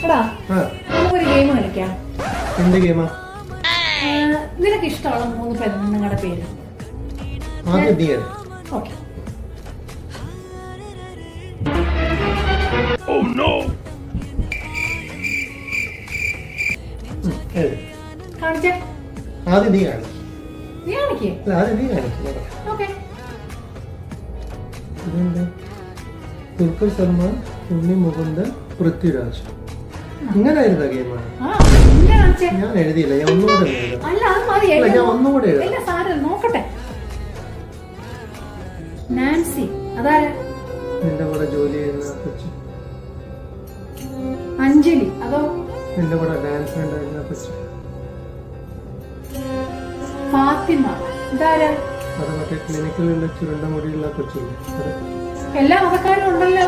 എടാ നമുക്കൊരു ഗെയിം കളിക്കാം. എന്ത് ഗെയിമാ? നിനക്ക് ഇഷ്ടമുള്ള 3 പെണ്ണുങ്ങളുടെ പേര്. ഓക്കെ. കാണിച്ചേ. ആദ്യം നീ കാണിക്കും. നീ കാണിക്കേ? ആദ്യം നീ കാണിക്കും. ഓക്കെ. ദുൽഖർ സൽമാൻ, ഉണ്ണി മുകുന്ദൻ, പൃഥ്വിരാജ്. ഇങ്ങനായിരുന്ന ഗെയിമാണ്. ഞാൻ എഴുതിയില്ല, ഞാൻ ഒന്നുകൂടെ എഴുതാം. ഞാൻ ഒന്നുകൂടെ എഴുതാം. നോക്കട്ടെ. നാൻസി അതാരാ? നിന്റെ കൂടെ ജോലി ചെയ്യുന്ന കൊച്ചു. അഞ്ജലി അതോ? നിന്റെ കൂടെ ഡാൻസ് ഉണ്ടായിരുന്ന കൊച്ചു. ഫാത്തിമ ഇതാരാ? അത് മറ്റേ ക്ലിനിക്കിലുള്ള ചുരുണ്ട മുടിയുള്ള കൊച്ചില്ലേ? എല്ലാ മതക്കാരും ഉണ്ടല്ലോ.